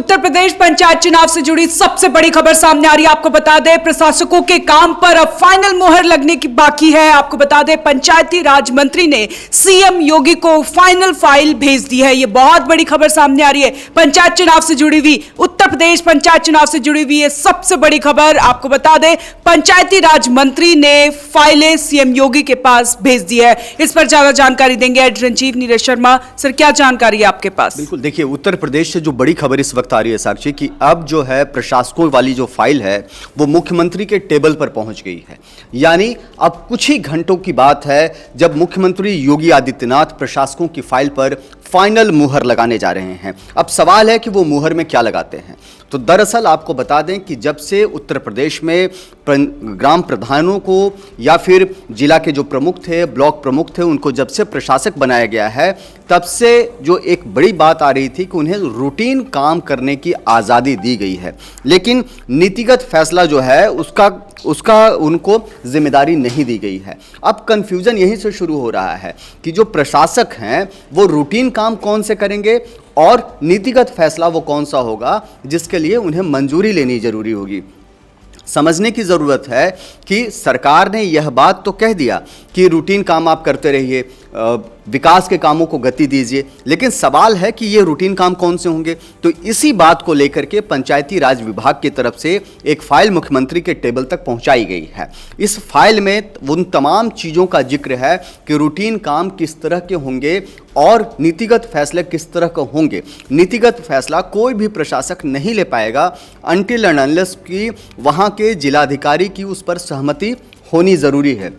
उत्तर प्रदेश पंचायत चुनाव से जुड़ी सबसे बड़ी खबर सामने आ रही है। आपको बता दें, प्रशासकों के काम पर अब फाइनल मुहर लगने की बाकी है। आपको बता दें, पंचायती राज मंत्री ने सीएम योगी को फाइनल फाइल भेज दी है। ये बहुत बड़ी खबर सामने आ रही है। पंचायत चुनाव से जुड़ी हुई, उत्तर प्रदेश पंचायत चुनाव से जुड़ी हुई ये सबसे बड़ी खबर। आपको बता दें, पंचायती राज मंत्री ने फाइलें सीएम योगी के पास भेज दी है। इस पर ज्यादा जानकारी देंगे editor in chief Neeraj Sharma. Sir, क्या जानकारी है आपके पास? बिल्कुल, देखिए, उत्तर प्रदेश से जो बड़ी खबर इस वक्त आ रही है साक्षी, कि अब जो है प्रशासकों वाली जो फाइल है वो मुख्यमंत्री के टेबल पर पहुंच गई है। यानी अब कुछ ही घंटों की बात है जब मुख्यमंत्री योगी आदित्यनाथ प्रशासकों की फाइल पर फाइनल मुहर लगाने जा रहे हैं। अब सवाल है कि वो मुहर में क्या लगाते हैं। तो दरअसल आपको बता दें कि जब से उत्तर प्रदेश में ग्राम प्रधानों को या फिर जिला के जो प्रमुख थे, ब्लॉक प्रमुख थे, उनको जब से प्रशासक बनाया गया है, तब से जो एक बड़ी बात आ रही थी कि उन्हें रूटीन काम करने की आज़ादी दी गई है, लेकिन नीतिगत फैसला जो है उसका उनको जिम्मेदारी नहीं दी गई है। अब कंफ्यूजन यहीं से शुरू हो रहा है कि जो प्रशासक हैं वो रूटीन काम कौन से करेंगे और नीतिगत फैसला वो कौन सा होगा जिसके लिए उन्हें मंजूरी लेनी जरूरी होगी। समझने की ज़रूरत है कि सरकार ने यह बात तो कह दिया कि रूटीन काम आप करते रहिए, विकास के कामों को गति दीजिए, लेकिन सवाल है कि ये रूटीन काम कौन से होंगे। तो इसी बात को लेकर के पंचायती राज विभाग की तरफ से एक फाइल मुख्यमंत्री के टेबल तक पहुंचाई गई है। इस फाइल में उन तमाम चीज़ों का जिक्र है कि रूटीन काम किस तरह के होंगे और नीतिगत फैसले किस तरह के होंगे। नीतिगत फैसला कोई भी प्रशासक नहीं ले पाएगा अनटिल एंड अनलेस कि वहाँ के जिलाधिकारी की उस पर सहमति होनी ज़रूरी है।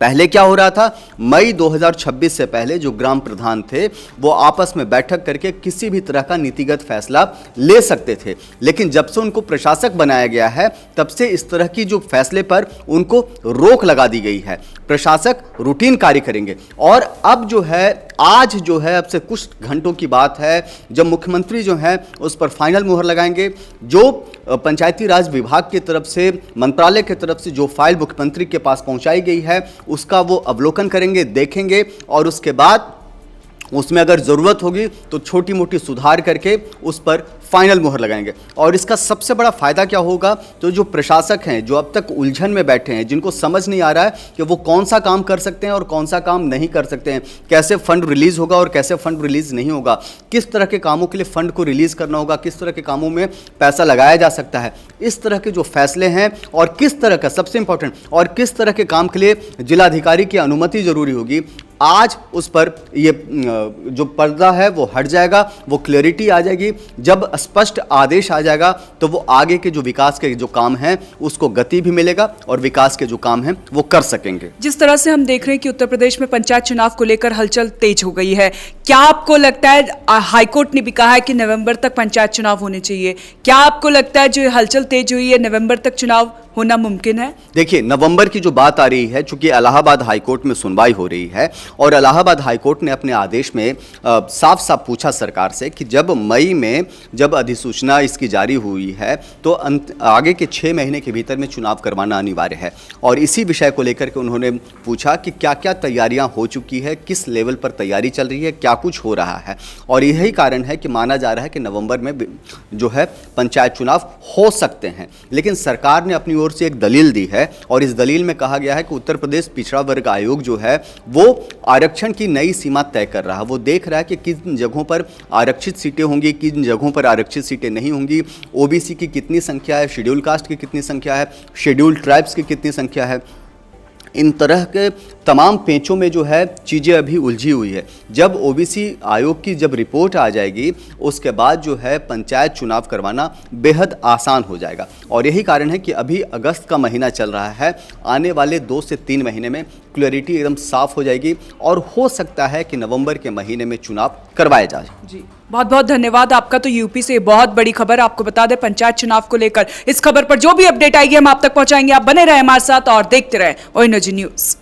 पहले क्या हो रहा था, मई 2026 से पहले जो ग्राम प्रधान थे वो आपस में बैठक करके किसी भी तरह का नीतिगत फैसला ले सकते थे, लेकिन जब से उनको प्रशासक बनाया गया है तब से इस तरह की जो फैसले पर उनको रोक लगा दी गई है। प्रशासक रूटीन कार्य करेंगे। और अब जो है, आज जो है, अब से कुछ घंटों की बात है जब मुख्यमंत्री जो है उस पर फाइनल मुहर लगाएंगे। जो पंचायती राज विभाग की तरफ से, मंत्रालय की तरफ से जो फाइल मुख्यमंत्री के पास पहुंचाई गई है उसका वो अवलोकन करेंगे, देखेंगे, और उसके बाद उसमें अगर ज़रूरत होगी तो छोटी मोटी सुधार करके उस पर फाइनल मुहर लगाएंगे। और इसका सबसे बड़ा फ़ायदा क्या होगा, तो जो प्रशासक हैं, जो अब तक उलझन में बैठे हैं, जिनको समझ नहीं आ रहा है कि वो कौन सा काम कर सकते हैं और कौन सा काम नहीं कर सकते हैं, कैसे फ़ंड रिलीज़ होगा और कैसे फ़ंड रिलीज़ नहीं होगा, किस तरह के कामों के लिए फ़ंड को रिलीज़ करना होगा, किस तरह के कामों में पैसा लगाया जा सकता है, इस तरह के जो फैसले हैं, और किस तरह का, सबसे इंपॉर्टेंट, और किस तरह के काम के लिए जिलाधिकारी की अनुमति ज़रूरी होगी, आज उस पर ये जो पर्दा है वो हट जाएगा, वो क्लैरिटी आ जाएगी। जब स्पष्ट आदेश आ जाएगा तो वो आगे के जो विकास के जो काम हैं उसको गति भी मिलेगा और विकास के जो काम हैं वो कर सकेंगे। जिस तरह से हम देख रहे हैं कि उत्तर प्रदेश में पंचायत चुनाव को लेकर हलचल तेज हो गई है, क्या आपको लगता है, हाईकोर्ट ने भी कहा है कि नवंबर तक पंचायत चुनाव होने चाहिए, क्या आपको लगता है जो हलचल तेज हुई है नवंबर तक चुनाव होना मुमकिन है? देखिए, नवंबर की जो बात आ रही है, चूंकि इलाहाबाद हाईकोर्ट में सुनवाई हो रही है और इलाहाबाद हाईकोर्ट ने अपने आदेश में साफ साफ पूछा सरकार से कि जब मई में जब अधिसूचना इसकी जारी हुई है तो आगे के 6 महीने के भीतर में चुनाव करवाना अनिवार्य है। और इसी विषय को लेकर के उन्होंने पूछा कि क्या क्या तैयारियां हो चुकी है, किस लेवल पर तैयारी चल रही है, क्या कुछ हो रहा है। और यही कारण है कि माना जा रहा है कि नवंबर में जो है पंचायत चुनाव हो सकते हैं। लेकिन सरकार ने अपनी ओर से एक दलील दी है और इस दलील में कहा गया है कि उत्तर प्रदेश पिछड़ा वर्ग आयोग जो है वो आरक्षण की नई सीमा तय कर रहा है। वो देख रहा है कि किन जगहों पर आरक्षित सीटें होंगी, किन जगहों पर आरक्षित सीटें नहीं होंगी, ओबीसी की कितनी संख्या है, शेड्यूल कास्ट की कितनी संख्या है, शेड्यूल ट्राइब्स की कितनी संख्या है। इन तरह के तमाम पेचों में जो है चीज़ें अभी उलझी हुई है। जब ओबीसी आयोग की जब रिपोर्ट आ जाएगी उसके बाद जो है पंचायत चुनाव करवाना बेहद आसान हो जाएगा। और यही कारण है कि अभी अगस्त का महीना चल रहा है, आने वाले 2 से 3 महीने में क्लैरिटी एकदम साफ हो जाएगी और हो सकता है कि नवंबर के महीने में चुनाव करवाए जाए। जी, बहुत बहुत धन्यवाद आपका। तो यूपी से बहुत बड़ी खबर आपको बता दें पंचायत चुनाव को लेकर। इस खबर पर जो भी अपडेट आएगी हम आप तक पहुंचाएंगे। आप बने रहे हमारे साथ और देखते रहे ओएनओजी न्यूज़।